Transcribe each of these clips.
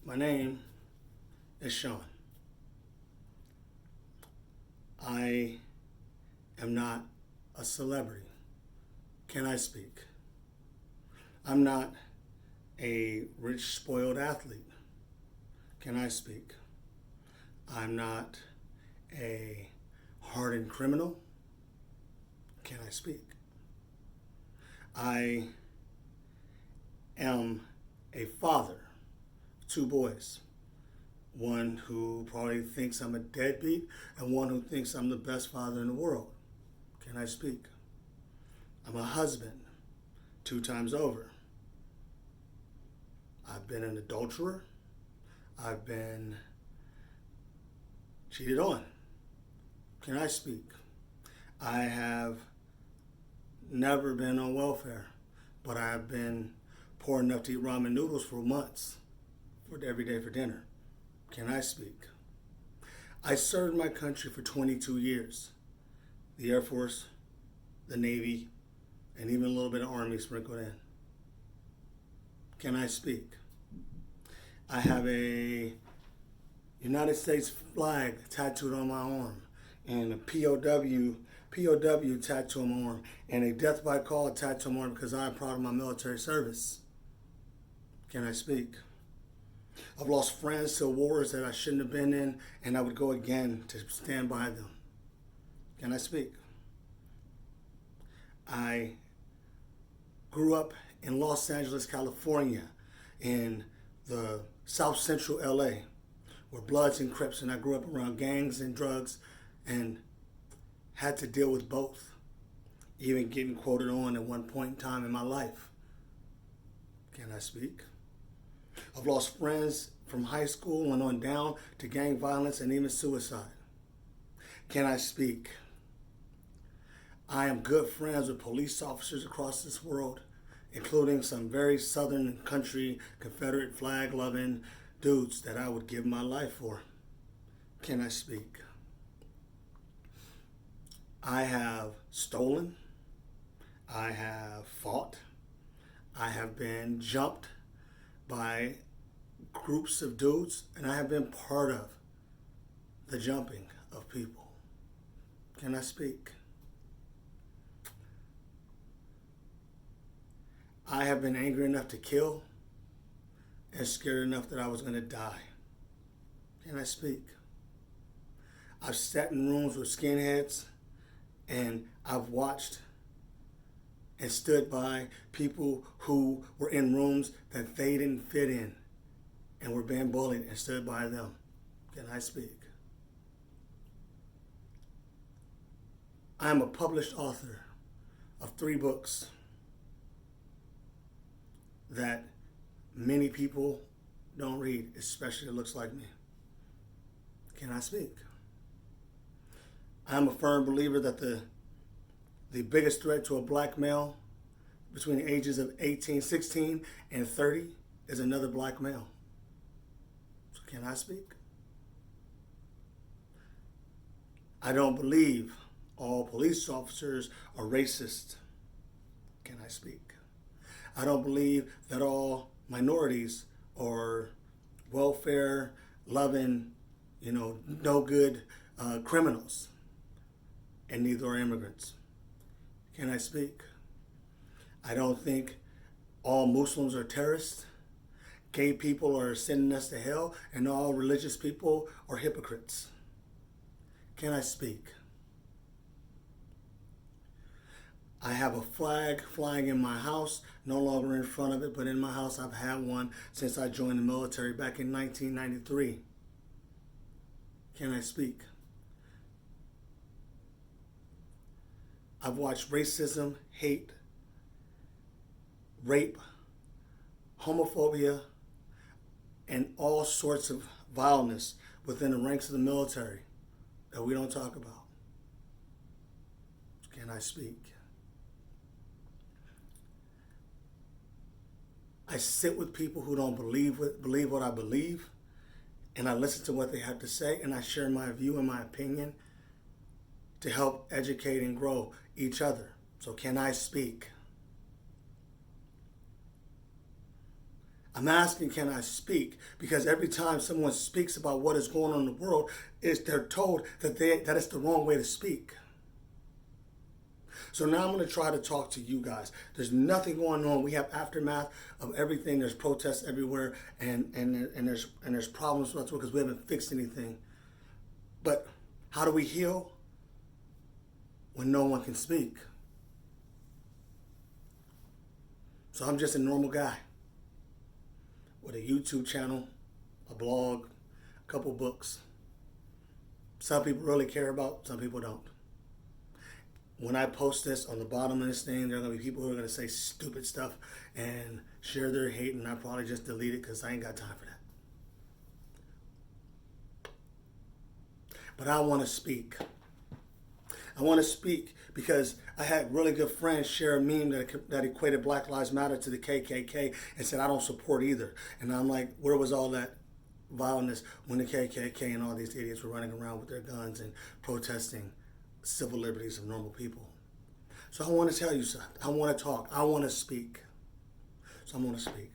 My name is Sean. I am not a celebrity. Can I speak? I'm not a rich, spoiled athlete. Can I speak? I'm not a hardened criminal. Can I speak? I am a father of two boys. One who probably thinks I'm a deadbeat and one who thinks I'm the best father in the world. Can I speak? I'm a husband 2 times over. I've been an adulterer. I've been cheated on. Can I speak? I have never been on welfare, but I have been poor enough to eat ramen noodles for months, for every day for dinner. Can I speak? I served my country for 22 years. The Air Force, the Navy, and even a little bit of Army sprinkled in. Can I speak? I have a United States flag tattooed on my arm and a POW tattoo on my arm and a death by call tattoo on my arm because I am proud of my military service. Can I speak? I've lost friends to wars that I shouldn't have been in, and I would go again to stand by them. Can I speak? I grew up in Los Angeles, California, in the South Central LA, where Bloods and Crips, and I grew up around gangs and drugs and had to deal with both, even getting quoted on at one point in time in my life. Can I speak? I've lost friends from high school and on down to gang violence and even suicide. Can I speak? I am good friends with police officers across this world, including some very southern country Confederate flag loving dudes that I would give my life for. Can I speak? I have stolen. I have fought. I have been jumped by groups of dudes, and I have been part of the jumping of people. Can I speak? I have been angry enough to kill and scared enough that I was going to die. Can I speak? I've sat in rooms with skinheads, and I've watched and stood by people who were in rooms that they didn't fit in and were being bullied and stood by them. Can I speak? I am a published author of 3 books that many people don't read, especially that looks like me. Can I speak? I'm a firm believer that the biggest threat to a black male between the ages of 16 and 30 is another black male. So can I speak? I don't believe all police officers are racist. Can I speak? I don't believe that all minorities are welfare loving, no good criminals, and neither are immigrants. Can I speak? I don't think all Muslims are terrorists. Gay people are sending us to hell, and all religious people are hypocrites. Can I speak? I have a flag flying in my house, no longer in front of it, but in my house. I've had one since I joined the military back in 1993. Can I speak? I've watched racism, hate, rape, homophobia, and all sorts of vileness within the ranks of the military that we don't talk about. Can I speak? I sit with people who don't believe what I believe, and I listen to what they have to say, and I share my view and my opinion to help educate and grow each other. So can I speak? I'm asking, can I speak? Because every time someone speaks about what is going on in the world, they're told that it's the wrong way to speak. So now I'm going to try to talk to you guys. There's nothing going on. We have aftermath of everything. There's protests everywhere, and there's problems because we haven't fixed anything. But how do we heal when no one can speak? So I'm just a normal guy with a YouTube channel, a blog, a couple books. Some people really care about, some people don't. When I post this, on the bottom of this thing, there are going to be people who are going to say stupid stuff and share their hate, and I probably just delete it because I ain't got time for that. But I want to speak. I want to speak because I had really good friends share a meme that equated Black Lives Matter to the KKK and said, I don't support either. And I'm like, where was all that violence when the KKK and all these idiots were running around with their guns and protesting civil liberties of normal people? So I want to tell you something. I want to talk. I want to speak. So I'm going to speak.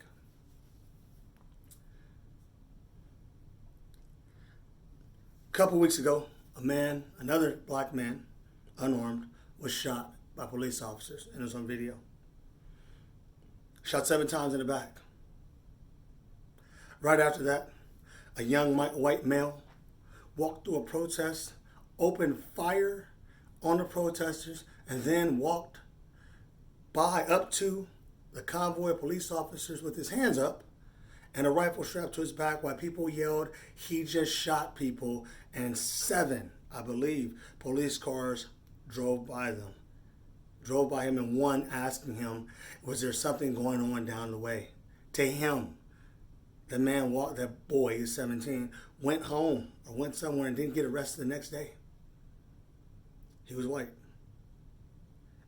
A couple weeks ago, another black man, unarmed, was shot by police officers, and it was on video. Shot 7 times in the back. Right after that, a young white male walked through a protest, opened fire on the protesters, and then walked up to the convoy of police officers with his hands up and a rifle strapped to his back while people yelled, he just shot people, and 7, I believe, police cars drove by him, and one asking him, was there something going on down the way? To him, that boy, he's 17, went home or went somewhere and didn't get arrested the next day. He was white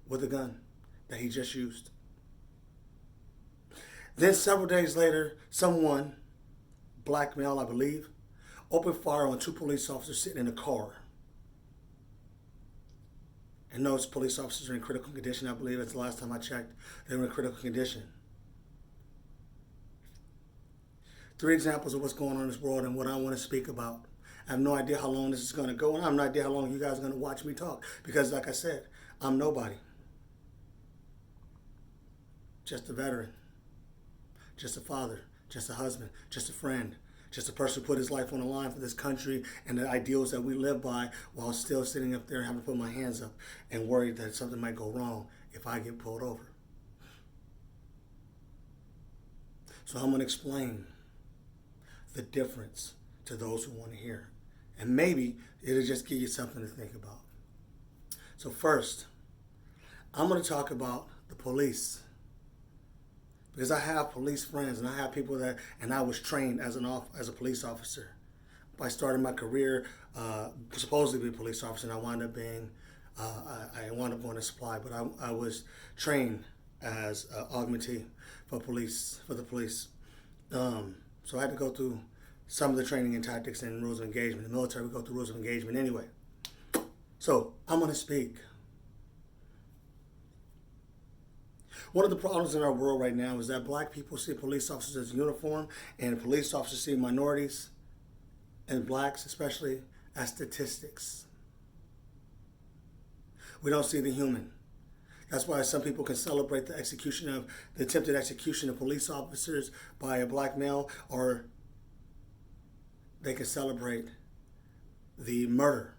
with a gun that he just used. Then several days later, someone, black male I believe, opened fire on 2 police officers sitting in a car. And those police officers are in critical condition. I believe that's the last time I checked. They were in critical condition. 3 examples of what's going on in this world and what I want to speak about. I have no idea how long this is going to go, and I have no idea how long you guys are going to watch me talk. Because like I said, I'm nobody. Just a veteran. Just a father. Just a husband. Just a friend. Just a person who put his life on the line for this country and the ideals that we live by, while still sitting up there having to put my hands up and worried that something might go wrong if I get pulled over. So I'm going to explain the difference to those who want to hear. And maybe it'll just give you something to think about. So first, I'm going to talk about the police. Because I have police friends, and I have people and I was trained as a police officer. I started my career supposed to be a police officer, and I wound up going to supply, but I was trained as augmentee for the police. So I had to go through some of the training and tactics and rules of engagement. In the military, we go through rules of engagement anyway. So I'm going to speak. One of the problems in our world right now is that black people see police officers as uniform, and police officers see minorities, and blacks especially, as statistics. We don't see the human. That's why some people can celebrate the attempted execution of police officers by a black male, or they can celebrate the murder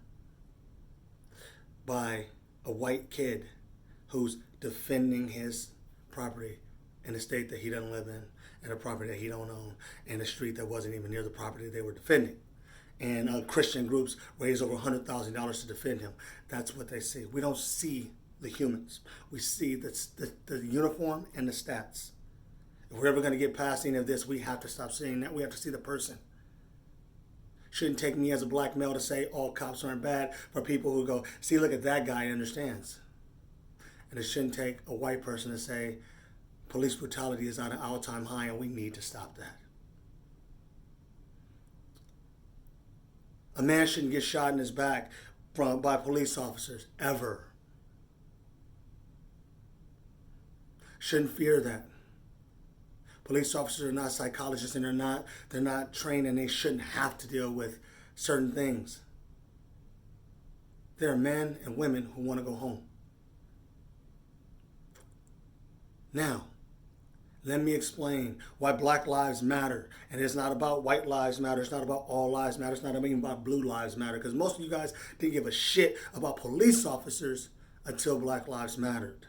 by a white kid who's defending his property in a state that he doesn't live in, and a property that he don't own, and a street that wasn't even near the property they were defending. And Christian groups raised over $100,000 to defend him. That's what they see. We don't see the humans. We see the uniform and the stats. If we're ever going to get past any of this, we have to stop seeing that. We have to see the person. Shouldn't take me as a black male to say all cops aren't bad, for people who go, see, look at that guy, he understands. And it shouldn't take a white person to say police brutality is at an all-time high and we need to stop that. A man shouldn't get shot in his back by police officers, ever. Shouldn't fear that. Police officers are not psychologists, and they're not trained, and they shouldn't have to deal with certain things. There are men and women who want to go home. Now, let me explain why Black Lives Matter. And it's not about white lives matter. It's not about all lives matter. It's not even about blue lives matter. Because most of you guys didn't give a shit about police officers until Black Lives mattered.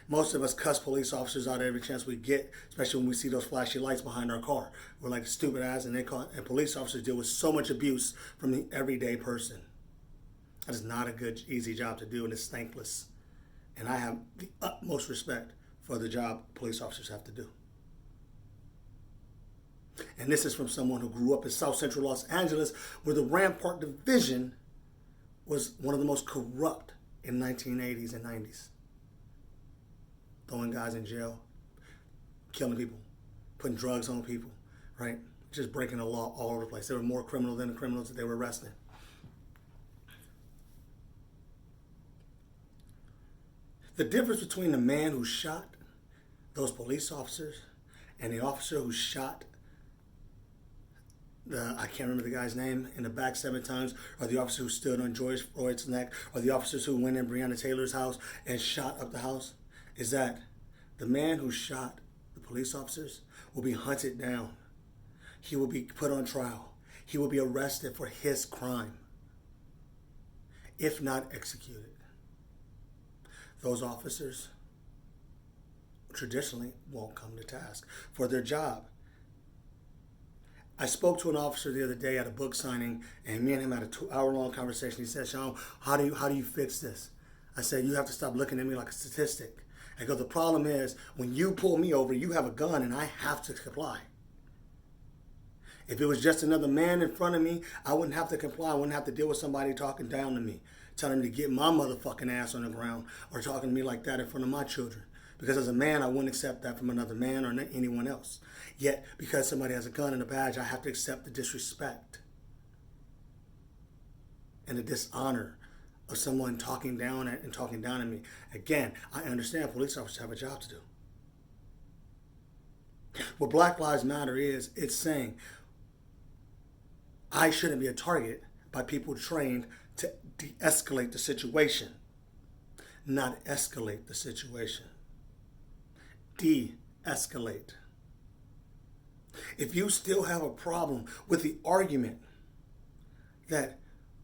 Most of us cuss police officers out every chance we get, especially when we see those flashy lights behind our car. We're like stupid ass, and police officers deal with so much abuse from the everyday person. That is not a good, easy job to do, and it's thankless. And I have the utmost respect for the job police officers have to do. And this is from someone who grew up in South Central Los Angeles, where the Rampart Division was one of the most corrupt in 1980s and 90s. Throwing guys in jail, killing people, putting drugs on people, right? Just breaking the law all over the place. They were more criminal than the criminals that they were arresting. The difference between the man who shot those police officers and the officer who shot I can't remember the guy's name, in the back 7 times, or the officer who stood on George Floyd's neck, or the officers who went in Breonna Taylor's house and shot up the house, is that the man who shot the police officers will be hunted down. He will be put on trial. He will be arrested for his crime, if not executed. Those officers traditionally won't come to task for their job. I spoke to an officer the other day at a book signing, and me and him had a 2-hour-long conversation. He said, "Sean, how do you fix this?" I said, "You have to stop looking at me like a statistic." I go, "The problem is, when you pull me over, you have a gun, and I have to comply. If it was just another man in front of me, I wouldn't have to comply. I wouldn't have to deal with somebody talking down to me, telling me to get my motherfucking ass on the ground, or talking to me like that in front of my children. Because as a man, I wouldn't accept that from another man or anyone else. Yet, because somebody has a gun and a badge, I have to accept the disrespect and the dishonor of someone talking down at me. Again, I understand police officers have a job to do. What Black Lives Matter is, it's saying I shouldn't be a target by people trained to de-escalate the situation, not escalate the situation. De-escalate. If you still have a problem with the argument that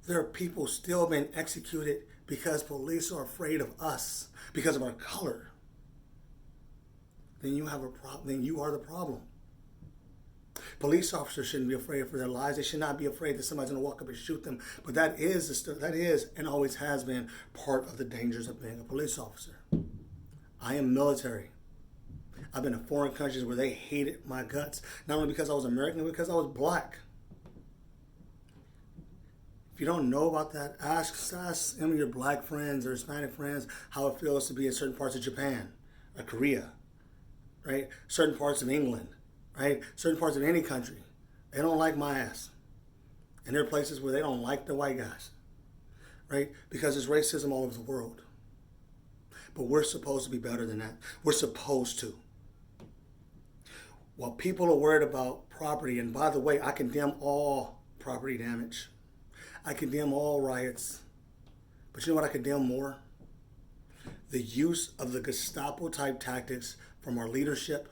there are people still being executed because police are afraid of us because of our color, then you have a problem. Then you are the problem. Police officers shouldn't be afraid for their lives. They should not be afraid that somebody's going to walk up and shoot them. But that is and always has been part of the dangers of being a police officer. I am military. I've been in foreign countries where they hated my guts, not only because I was American, but because I was black. If you don't know about that, ask some of your black friends or Hispanic friends how it feels to be in certain parts of Japan or Korea, right? Certain parts of England, right? Certain parts of any country. They don't like my ass. And there are places where they don't like the white guys, right? Because there's racism all over the world. But we're supposed to be better than that. We're supposed to. While people are worried about property, and by the way, I condemn all property damage. I condemn all riots. But you know what I condemn more? The use of the Gestapo-type tactics from our leadership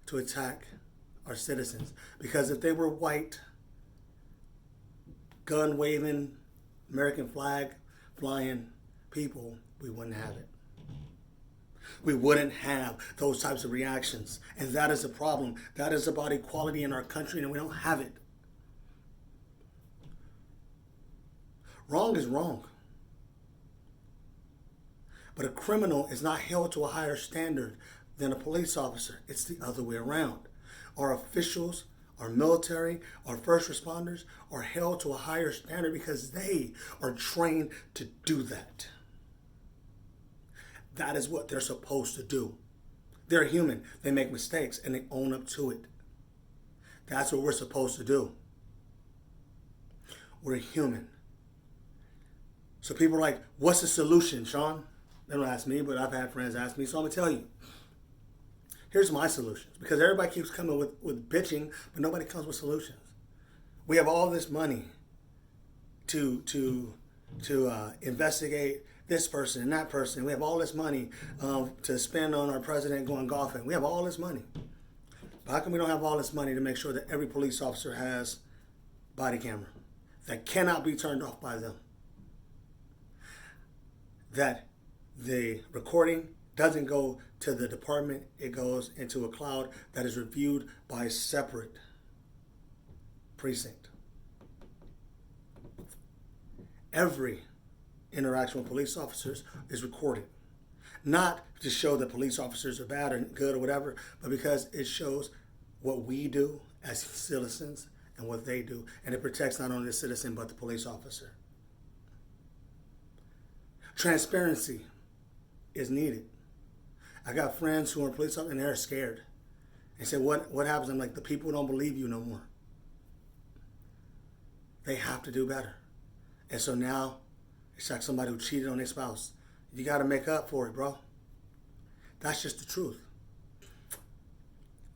to attack our citizens. Because if they were white, gun-waving, American flag flying people, we wouldn't have it. We wouldn't have those types of reactions. And that is a problem. That is about equality in our country, and we don't have it. Wrong is wrong. But a criminal is not held to a higher standard than a police officer. It's the other way around. Our officials, our military, our first responders are held to a higher standard because they are trained to do that. That is what they're supposed to do. They're human. They make mistakes and they own up to it. That's what we're supposed to do. We're human. So people are like, what's the solution, Sean? They don't ask me, but I've had friends ask me, so I'm going to tell you. Here's my solutions, because everybody keeps coming with bitching, but nobody comes with solutions. We have all this money to investigate this person and that person. We have all this money to spend on our president going golfing. We have all this money. But how come we don't have all this money to make sure that every police officer has body camera that cannot be turned off by them? That the recording doesn't go to the department, it goes into a cloud that is reviewed by a separate precinct. Every interaction with police officers is recorded. Not to show that police officers are bad or good or whatever, but because it shows what we do as citizens and what they do. And it protects not only the citizen, but the police officer. Transparency is needed. I got friends who are police officers and they're scared. They say, what happens? I'm like, the people don't believe you no more. They have to do better. And so now, it's like somebody who cheated on their spouse. You got to make up for it, bro. That's just the truth.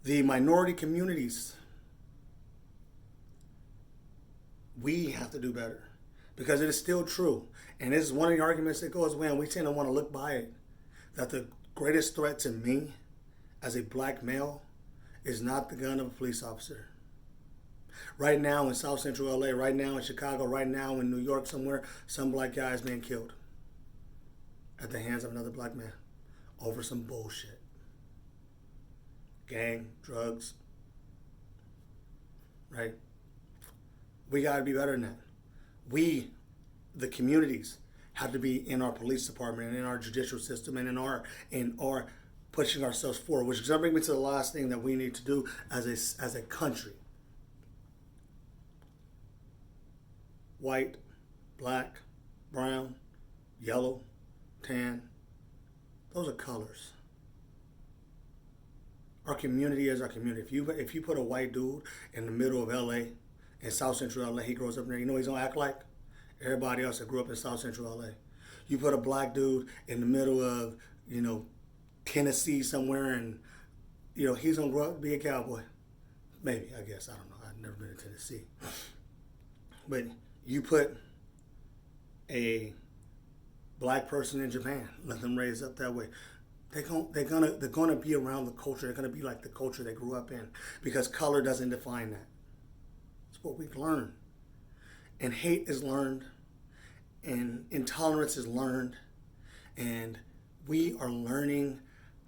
The minority communities, we have to do better. Because it is still true. And this is one of the arguments that goes when we tend to want to look by it. That the greatest threat to me as a black male is not the gun of a police officer. Right now in South Central LA, right now in Chicago, right now in New York somewhere, some black guy is being killed at the hands of another black man over some bullshit. Gang, drugs, right? We got to be better than that. We, the communities, have to be in our police department and in our judicial system and in our pushing ourselves forward, which is going to bring me to the last thing that we need to do as a country. White, black, brown, yellow, tan, those are colors. Our community is our community. If you put a white dude in the middle of LA, in South Central LA, he grows up there, you know what he's gonna act like? Everybody else that grew up in South Central LA. You put a black dude in the middle of, Tennessee somewhere, and he's gonna grow up to be a cowboy. Maybe, I guess, I don't know. I've never been to Tennessee. But you put a black person in Japan, let them raise up that way. They're gonna be around the culture. They're gonna be like the culture they grew up in, because color doesn't define that. It's what we've learned, and hate is learned, and intolerance is learned, and we are learning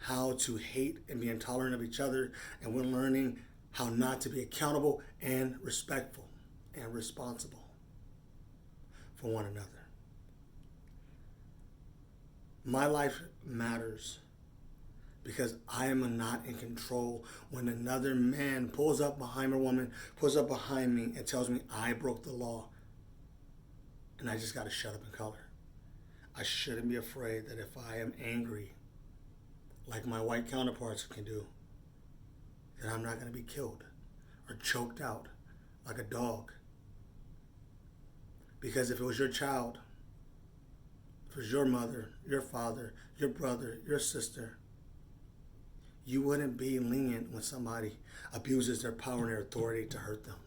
how to hate and be intolerant of each other, and we're learning how not to be accountable and respectful and responsible for one another. My life matters because I am not in control when another man pulls up behind a woman, pulls up behind me and tells me I broke the law. And I just got to shut up and color. I shouldn't be afraid that if I am angry, like my white counterparts can do, that I'm not going to be killed or choked out like a dog. Because if it was your child, if it was your mother, your father, your brother, your sister, you wouldn't be lenient when somebody abuses their power and their authority to hurt them.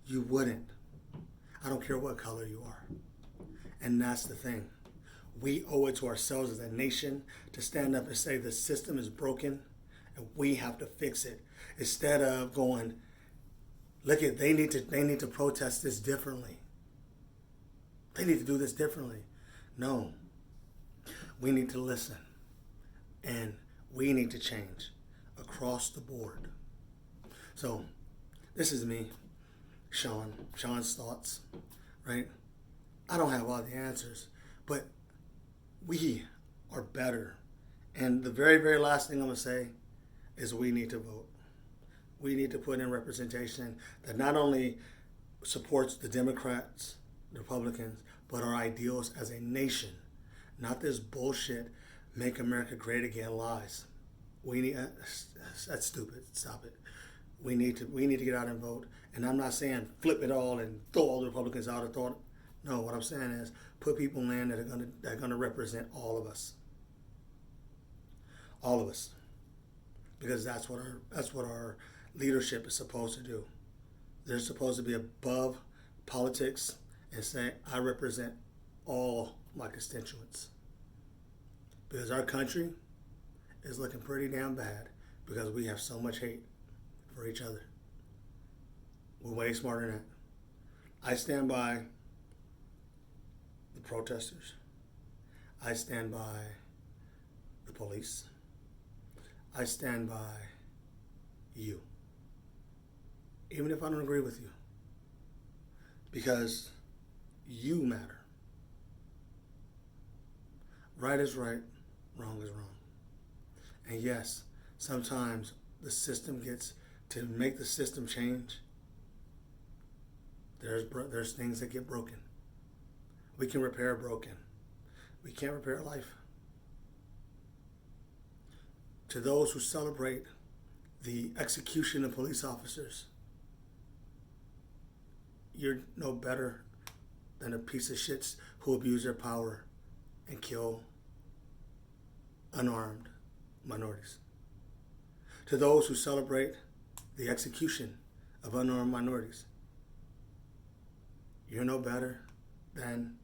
You wouldn't. I don't care what color you are. And that's the thing. We owe it to ourselves as a nation to stand up and say the system is broken and we have to fix it. Instead of going, look at, they need to protest this differently. They need to do this differently. No. We need to listen. And we need to change across the board. So, this is me, Sean's thoughts, right? I don't have all the answers, but we are better. And the very, very last thing I'm going to say is we need to vote. We need to put in representation that not only supports the Democrats, the Republicans, but our ideals as a nation. Not this bullshit, make America great again lies. We need, that's stupid. Stop it. We need to get out and vote. And I'm not saying flip it all and throw all the Republicans out of thought. No, what I'm saying is put people in that are gonna represent all of us. All of us. because that's what our leadership is supposed to do. They're supposed to be above politics and say, I represent all my constituents. Because our country is looking pretty damn bad because we have so much hate for each other. We're way smarter than that. I stand by the protesters. I stand by the police. I stand by you. Even if I don't agree with you. Because you matter. Right is right, wrong is wrong. And yes, sometimes the system to make the system change, there's things that get broken. We can repair broken. We can't repair life. To those who celebrate the execution of police officers, you're no better than a piece of shits who abuse their power and kill unarmed minorities. To those who celebrate the execution of unarmed minorities, you're no better than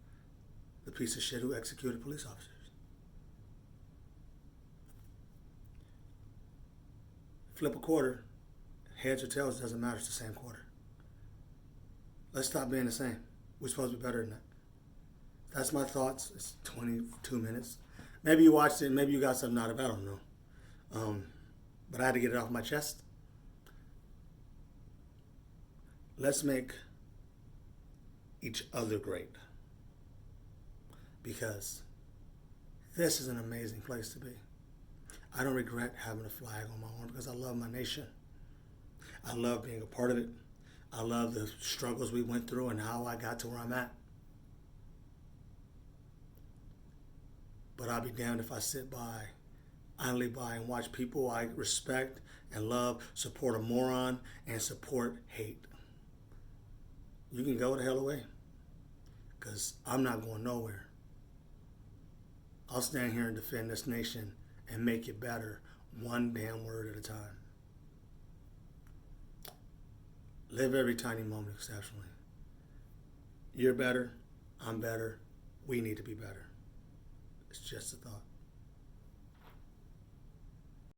the piece of shit who executed police officers. Flip a quarter, heads or tails, doesn't matter, it's the same quarter. Let's stop being the same. We're supposed to be better than that. That's my thoughts. It's 22 minutes. Maybe you watched it, maybe you got something out of it, I don't know. But I had to get it off my chest. Let's make each other great. Because this is an amazing place to be. I don't regret having a flag on my arm because I love my nation. I love being a part of it. I love the struggles we went through and how I got to where I'm at. But I'll be damned if I sit idly by and watch people I respect and love support a moron and support hate. You can go the hell away because I'm not going nowhere. I'll stand here and defend this nation and make it better one damn word at a time. Live every tiny moment exceptionally. You're better. I'm better. We need to be better. It's just a thought.